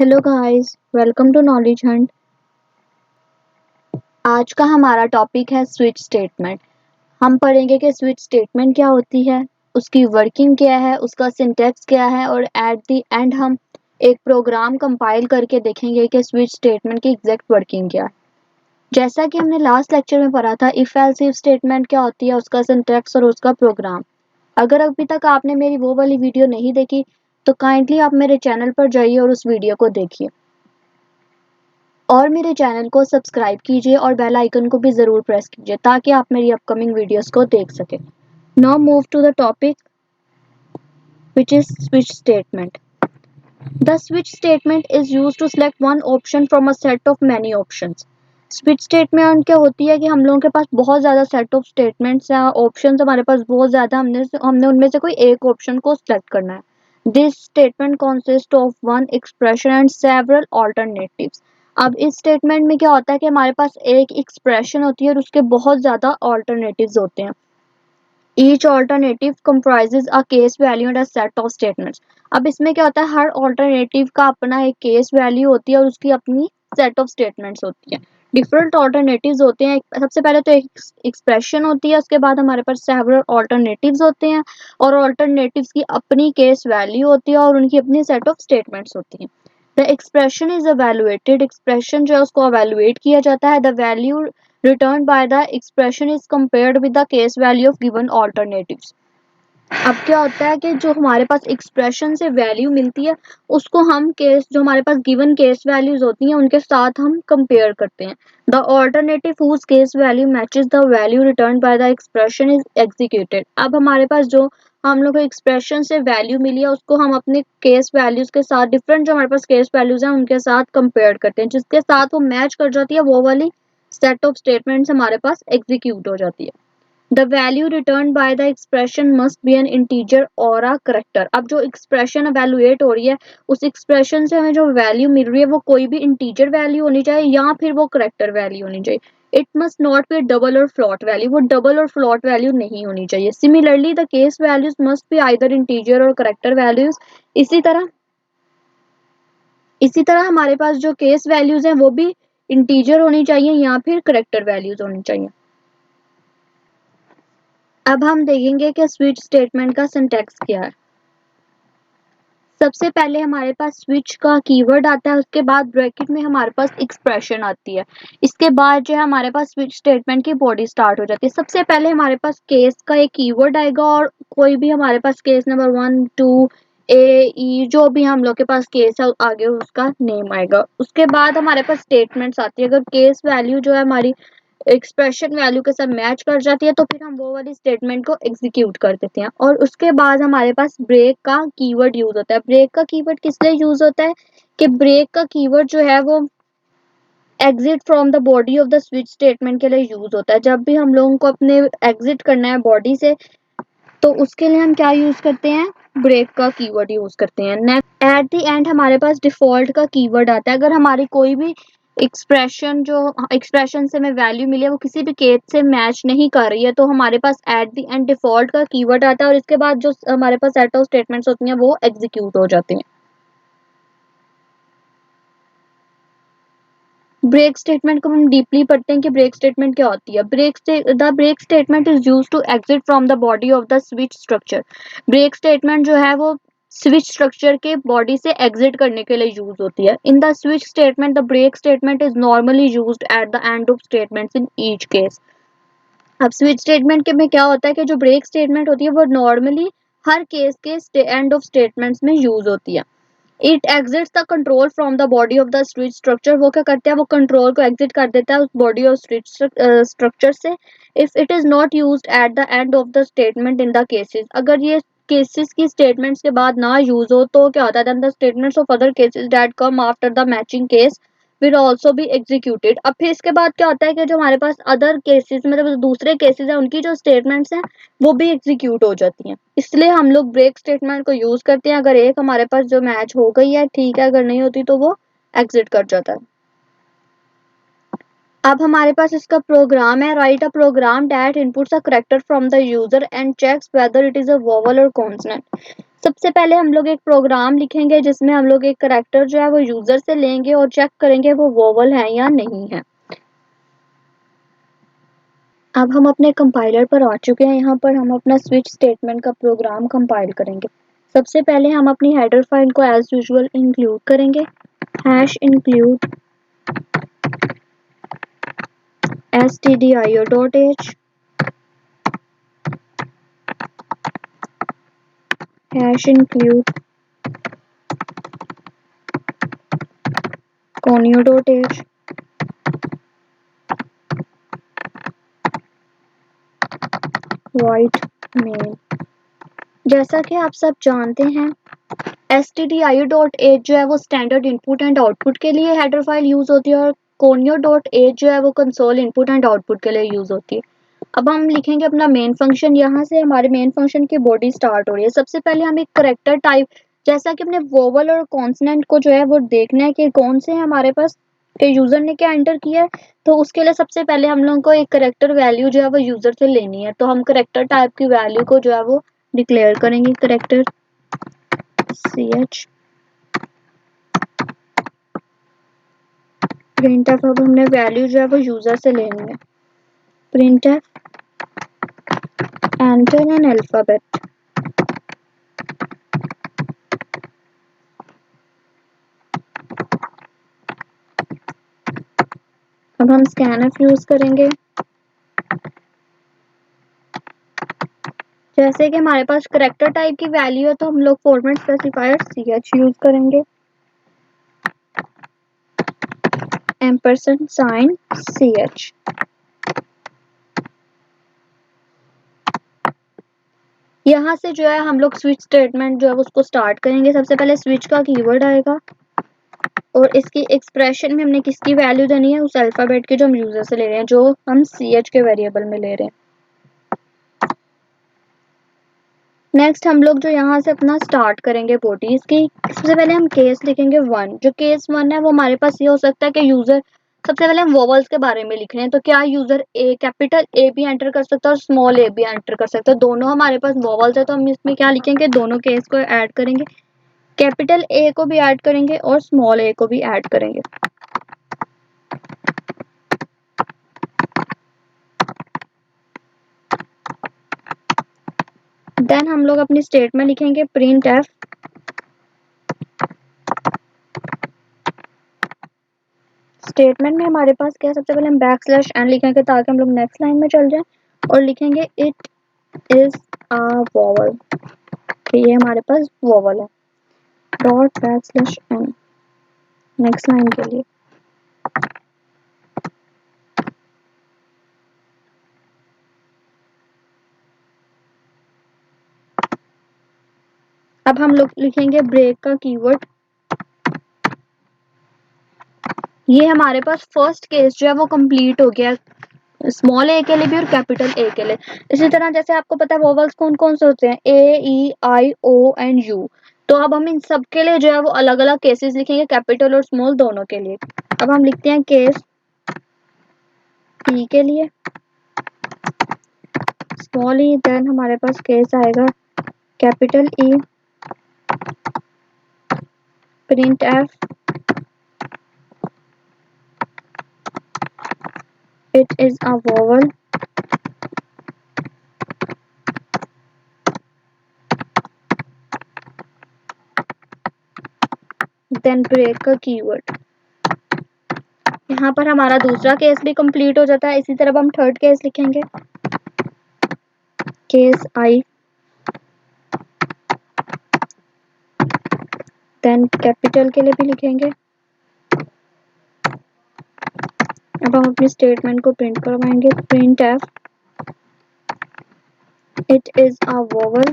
Hello guys, welcome to knowledge hunt. आज का हमारा टॉपिक है स्विच स्टेटमेंट। हम पढ़ेंगे कि स्विच स्टेटमेंट क्या होती है, उसकी वर्किंग क्या है, उसका सिंटैक्स क्या है और एट द एंड हम एक प्रोग्राम कंपाइल करके देखेंगे कि स्विच स्टेटमेंट की एग्जैक्ट वर्किंग क्या है। जैसा कि हमने लास्ट लेक्चर में पढ़ा था, इफ एल्स इफ स्टेटमेंट क्या होती है, उसका सिंटैक्स और उसका प्रोग्राम। अगर अभी तक आपने मेरी वो वाली वीडियो नहीं देखी तो काइंडली आप मेरे चैनल पर जाइए और उस वीडियो को देखिए और मेरे चैनल को सब्सक्राइब कीजिए और बेल आइकन को भी ज़रूर प्रेस कीजिए ताकि आप मेरी अपकमिंग वीडियोस को देख सकें। Now move to the topic which is switch statement. The switch statement is used to select one option from a set of many options. Switch statement क्या होती है कि हम लोगों के पास बहुत ज़्यादा सेट ऑफ स्टेटमेंट्स हैं, ऑप्शंस हमारे पास बहुत ज़्यादा, हमने उनमें से कोई एक ऑप्शन को सिलेक्ट करना है। This statement consist of one expression and several alternatives. अब इस स्टेटमेंट में क्या होता है कि हमारे पास एक एक्सप्रेशन होती है और उसके बहुत ज़्यादा ऑल्टरनेटिव्स होते हैं। Each alternative comprises a case value and a set of statements. अब इसमें क्या होता है, हर ऑल्टरनेटिव का अपना एक केस वैल्यू होती है और उसकी अपनी सेट ऑफ स्टेटमेंट्स होती है। डिफरेंट ऑल्टरनेटिव्स होते हैं। सबसे पहले तो एक एक्सप्रेशन होती है, उसके बाद हमारे पास सेवरल ऑल्टरनेटिव्स होते हैं और ऑल्टरनेटिव्स की अपनी केस वैल्यू होती है और उनकी अपनी सेट ऑफ स्टेटमेंट्स होती हैं। The expression is evaluated. Expression जो है उसको evaluate किया जाता है। The value returned by the expression is compared with the case value of given alternatives. अब क्या होता है कि जो हमारे पास एक्सप्रेशन से वैल्यू मिलती है उसको हम केस, जो हमारे पास गिवन केस वैल्यूज होती हैं उनके साथ हम कंपेयर करते हैं। The alternative whose case value matches the value return by the expression is executed. अब हमारे पास जो हम लोग को एक्सप्रेशन से वैल्यू मिली है उसको हम अपने केस वैल्यूज के साथ, डिफरेंट जो हमारे पास केस वैल्यूज हैं उनके साथ कंपेयर करते हैं, जिसके साथ वो मैच कर जाती है वो वाली सेट ऑफ स्टेटमेंट्स हमारे पास एग्जीक्यूट हो जाती है। The value return by the expression must be N integer और अ करेक्टर। अब जो एक्सप्रेशन एवेलुएट हो रही है उस एक्सप्रेशन से हमें जो वैल्यू मिल रही है वो कोई भी इंटीजर वैल्यू होनी चाहिए या फिर वो करेक्टर वैल्यू होनी चाहिए। It must not be double और फ्लॉट वैल्यू, वो डबल और फ्लॉट वैल्यू नहीं होनी चाहिए। Similarly the case values must be either integer और करेक्टर वैल्यूज। इसी तरह इसी तरह हमारे पास जो केस वैल्यूज हैं वो भी इंटीजर होनी चाहिए या फिर करेक्टर वैल्यूज होनी चाहिए। अब हम देखेंगे कि स्विच स्टेटमेंट का सिंटैक्स क्या है। सबसे पहले हमारे पास स्विच का कीवर्ड आता है, उसके बाद ब्रैकेट में हमारे पास एक्सप्रेशन आती है, इसके बाद जो है हमारे पास स्विच स्टेटमेंट की बॉडी स्टार्ट हो जाती है। सबसे पहले हमारे पास केस का एक कीवर्ड आएगा और कोई भी हमारे पास केस नंबर 1 2 ए ई जो भी हम लोग के पास केस है आगे उसका नेम आएगा। उसके बाद हमारे पास स्टेटमेंट्स आती है। अगर केस वैल्यू जो है हमारी एक्सप्रेशन वैल्यू के साथ मैच कर जाती है तो फिर हम वो वाली स्टेटमेंट को एग्जीक्यूट कर देते हैं। और उसके बाद हमारे पास ब्रेक का कीवर्ड यूज होता है। ब्रेक का कीवर्ड किस लिए यूज होता है कि ब्रेक का कीवर्ड जो है वो exit from the body of the switch statement के लिए यूज होता है। जब भी हम लोगों को अपने एग्जिट करना है बॉडी से तो उसके लिए हम क्या यूज करते हैं, ब्रेक का कीवर्ड यूज करते हैं। नेक्स्ट एट द एंड हमारे पास डिफॉल्ट का कीवर्ड आता है। अगर हमारी कोई भी एक्सप्रेशन से हमें वैल्यू मिली है वो किसी भी केस से मैच नहीं कर रही है तो हमारे पास एट द एंड डिफॉल्ट का कीवर्ड आता है और इसके बाद जो हमारे पास सेट ऑफ स्टेटमेंट्स होती हैं वो एग्जीक्यूट हो जाते हैं। ब्रेक स्टेटमेंट को हम डीपली पढ़ते हैं कि ब्रेक स्टेटमेंट क्या होती है। The break statement is used to exit from the body of the switch structure. Break statement जो है वो स्विच स्ट्रक्चर के बॉडी से एग्जिट करने के लिए यूज होती है। In the switch statement the break statement is normally used at the end of statements in each case. अब स्विच स्टेटमेंट के में क्या होता है कि जो ब्रेक स्टेटमेंट होती है वो नॉर्मली हर केस के एंड ऑफ स्टेटमेंट्स में यूज होती है। It exits the control from the body of the switch structure. वो क्या करता है, वो कंट्रोल को एग्जिट कर देता है उस बॉडी ऑफ स्विच स्ट्रक्चर से। If it is not used at the end of the statement in the cases. अगर ये केसेस की स्टेटमेंट्स के बाद ना यूज हो तो क्या होता है, then the statements of other cases that come after the matching case will also be executed. अब फिर इसके बाद क्या होता है कि जो हमारे पास अदर केसेस मतलब जो दूसरे केसेस हैं उनकी जो स्टेटमेंट्स हैं वो भी एग्जीक्यूट हो जाती हैं। इसलिए हम लोग ब्रेक स्टेटमेंट को यूज करते हैं। अगर एक हमारे पास जो मैच हो गई है ठीक है, अगर नहीं होती तो वो एग्जिट कर जाता है। अब हमारे पास इसका प्रोग्राम है। Write a program that inputs a character from the user and checks whether it is a vowel or consonant. सबसे पहले हम लोग एक प्रोग्राम लिखेंगे जिसमें हम लोग एक करैक्टर जो है वो यूजर से लेंगे और चेक करेंगे वो वोवल है या नहीं है। अब हम अपने कंपाइलर पर आ चुके हैं। यहाँ पर हम अपना स्विच स्टेटमेंट का प्रोग्राम कंपाइल करेंगे। सबसे पहले हम अपनी हेडर फाइल को एज यूजुअल इंक्लूड करेंगे। #include stdio.h #include conio.h void main। जैसा कि आप सब जानते हैं stdio.h जो है वो स्टैंडर्ड इनपुट एंड आउटपुट के लिए हेडर फाइल यूज होती है और conio.h जो है वो कंसोल इनपुट एंड आउटपुट के लिए यूज होती है। अब हम लिखेंगे अपना मेन फंक्शन। यहाँ से हमारे मेन फंक्शन की बॉडी स्टार्ट हो रही है। सबसे पहले हम एक करेक्टर टाइप, जैसा कि अपने वोवल और कॉन्सोनेंट को जो है वो देखना है कि कौन से हमारे पास यूजर ने क्या एंटर किया है, तो उसके लिए सबसे पहले हम लोगों को एक करेक्टर वैल्यू जो है वो यूजर से लेनी है। तो हम करेक्टर टाइप की वैल्यू को जो है वो डिक्लेयर करेंगे, करेक्टर ch printf। अब हमने वैल्यू जो है वो यूजर से लेनी है। printf enter an alphabet। अब हम scanf यूज करेंगे। जैसे कि हमारे पास करेक्टर टाइप की वैल्यू है तो हम लोग फॉर्मेट स्पेसिफायर ch यूज करेंगे। $sign ch। यहाँ से जो है हम लोग स्विच स्टेटमेंट जो है उसको स्टार्ट करेंगे। सबसे पहले स्विच का कीवर्ड आएगा और इसकी एक्सप्रेशन में हमने किसकी वैल्यू देनी है, उस अल्फाबेट की जो हम यूजर से ले रहे हैं, जो हम ch के वेरिएबल में ले रहे हैं। नेक्स्ट हम लोग जो यहाँ से अपना स्टार्ट करेंगे बॉडी, इसकी सबसे पहले हम केस लिखेंगे 1। जो केस 1 है वो हमारे पास ये हो सकता है कि यूजर, सबसे पहले हम वोवल्स के बारे में लिख रहे हैं तो क्या यूजर ए कैपिटल ए भी एंटर कर सकता है और स्मॉल ए भी एंटर कर सकता है। दोनों हमारे पास वोवल्स है तो हम इसमें क्या लिखेंगे, दोनों केस को ऐड करेंगे, कैपिटल ए को भी ऐड करेंगे और स्मॉल ए को भी ऐड करेंगे। देन हम लोग अपनी स्टेटमेंट लिखेंगे printf स्टेटमेंट में हमारे पास क्या है, सबसे पहले हम \n लिखेंगे ताकि हम लोग नेक्स्ट लाइन में चल जाएं और लिखेंगे इट इज अ वोवल। ये हमारे पास वोवल है। .n नेक्स्ट लाइन के लिए। अब हम लोग लिखेंगे ब्रेक का कीवर्ड। ये हमारे पास फर्स्ट केस जो है वो कंप्लीट हो गया, स्मॉल ए के लिए भी और कैपिटल ए के लिए। इसी तरह जैसे आपको पता है वोवल्स कौन कौन से होते हैं, ए ई आई ओ एंड यू। तो अब हम इन सब के लिए जो है वो अलग अलग केसेस लिखेंगे, कैपिटल और स्मॉल दोनों के लिए। अब हम लिखते हैं केस ई के लिए स्मॉल ई, देन हमारे पास केस आएगा capital E, printf it is a vowel, then break का कीवर्ड। यहाँ पर हमारा दूसरा केस भी कंप्लीट हो जाता है। इसी तरह हम थर्ड केस लिखेंगे, केस आई, देन कैपिटल के लिए भी लिखेंगे। अब हम अपनी स्टेटमेंट को प्रिंट करवाएंगे, printf it is a vowel,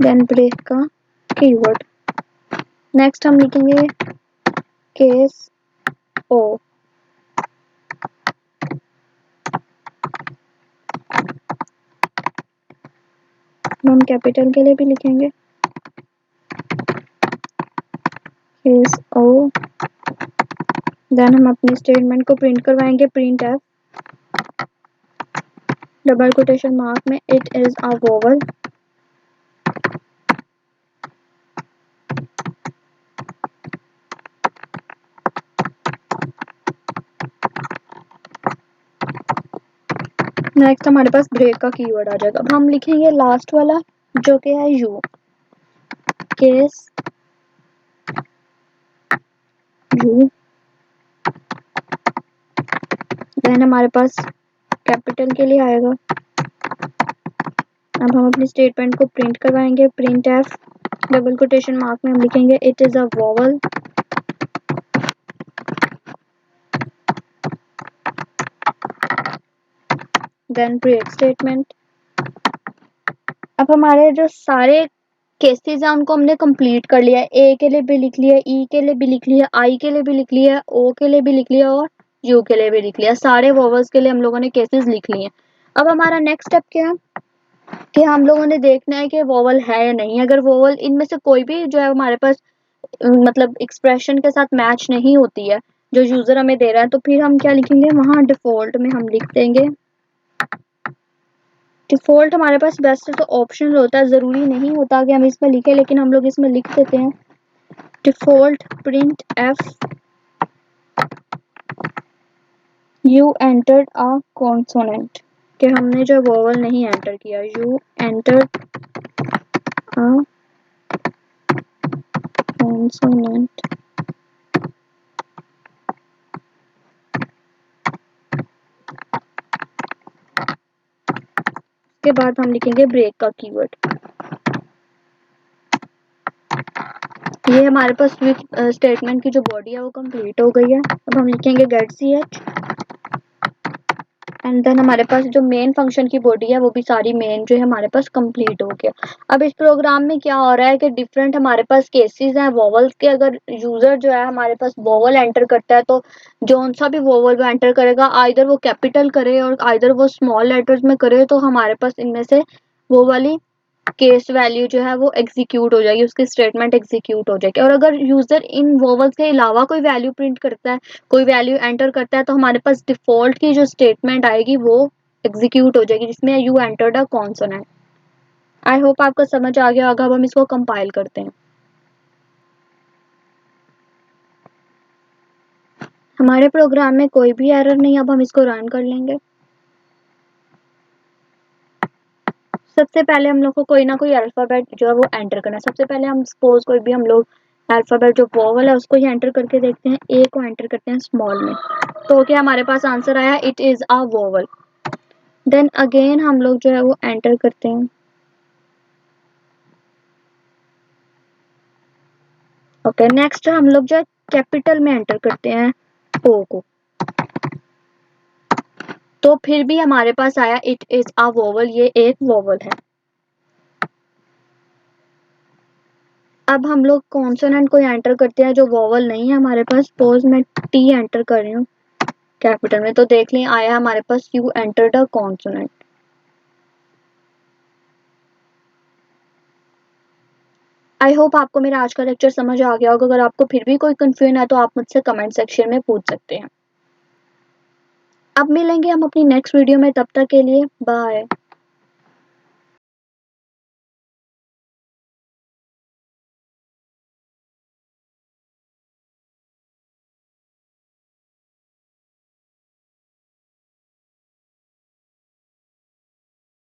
then break का कीवर्ड। नेक्स्ट हम लिखेंगे केस ओ, हम कैपिटल के लिए भी लिखेंगे केस ओ, देन हम अपनी स्टेटमेंट को प्रिंट करवाएंगे, print F double quotation mark में it is a vowel. Next हमारे पास ब्रेक का कीवर्ड आ जाएगा। अब हम लिखेंगे लास्ट वाला जो कि है यू, केस यू। देन हमारे पास कैपिटल के लिए आएगा। अब हम अपनी स्टेटमेंट को प्रिंट करवाएंगे, print F double quotation mark में हम लिखेंगे it is a vowel. Then break statement. अब हमारे जो सारे केसेस हैं उनको हमने कंप्लीट कर लिया है। ए के लिए भी लिख लिया, ई के लिए भी लिख लिया, आई के लिए भी लिख लिया, ओ के लिए भी लिख लिया और यू के लिए भी लिख लिया। सारे वोवल्स के लिए हम लोगों ने केसेस लिख लिए हैं। अब हमारा नेक्स्ट स्टेप क्या है कि हम लोगों ने देखना है कि वोवल है या नहीं। अगर वोवल इनमें से कोई भी जो है हमारे पास मतलब एक्सप्रेशन के साथ मैच नहीं होती है जो यूजर हमें दे रहा है, तो फिर हम क्या लिखेंगे, वहां डिफॉल्ट में हम लिख देंगे। डिफॉल्ट हमारे पास वैसे तो ऑप्शनल होता है, जरूरी नहीं होता कि हम इसमें लिखें, लेकिन हम लोग इसमें लिख देते हैं default print F you entered a consonant, कि हमने जो वोवल नहीं एंटर किया, यू एंटर्ड अ कॉन्सोनेंट। के बाद हम लिखेंगे ब्रेक का कीवर्ड। ये हमारे पास स्विच स्टेटमेंट की जो बॉडी है वो कंप्लीट हो गई है। अब हम लिखेंगे get C H and then हमारे पास जो मेन फंक्शन की बॉडी है वो भी सारी मेन जो है हमारे पास कंप्लीट हो गया। अब इस प्रोग्राम में क्या हो रहा है कि डिफरेंट हमारे पास केसेस हैं वोवल्स के। अगर यूजर जो है हमारे पास वोवल एंटर करता है तो जो सा भी वोवल वो एंटर करेगा, आइदर वो कैपिटल करे और आइदर वो स्मॉल लेटर्स में करे, तो हमारे पास इनमें से वो वाली केस वैल्यू जो है वो एग्जीक्यूट हो जाएगी, उसकी स्टेटमेंट एग्जीक्यूट हो जाएगी। और अगर यूजर इन वोवल्स के अलावा कोई वैल्यू प्रिंट करता है, कोई वैल्यू एंटर करता है, तो हमारे पास डिफॉल्ट की जो स्टेटमेंट आएगी वो एग्जीक्यूट हो जाएगी जिसमें you entered a consonant. I hope आपको समझ आ गया होगा। अब हम इसको कंपाइल करते हैं। हमारे प्रोग्राम में कोई भी एरर नहीं। अब हम इसको रन कर लेंगे। सबसे पहले हम लोग को कोई ना कोई अल्फाबेट जो है वो एंटर करना है। सबसे पहले हम सपोज कोई भी हम लोग अल्फाबेट जो वोवल है उसको ही एंटर करके देखते हैं। ए को एंटर करते हैं स्मॉल में, तो क्या हमारे पास आंसर आया, it is a vowel. Then again हम लोग जो है वो एंटर करते हैं। ओके, नेक्स्ट हम लोग जो है कैपिटल में एंटर करते हैं ओ को, तो फिर भी हमारे पास आया इट इज अ वोवल, ये एक वोवल है। अब हम लोग कॉन्सोनेंट को एंटर करते हैं जो वोवल नहीं है हमारे पास। सपोज मैं टी एंटर कर रही हूँ कैपिटल में, तो देख लें आया हमारे पास you entered a consonant. I hope आपको मेरा आज का लेक्चर समझ आ गया होगा। अगर आपको फिर भी कोई कंफ्यूजन है तो आप मुझसे कमेंट सेक्शन में पूछ सकते हैं। अब मिलेंगे हम अपनी नेक्स्ट वीडियो में, तब तक के लिए बाय।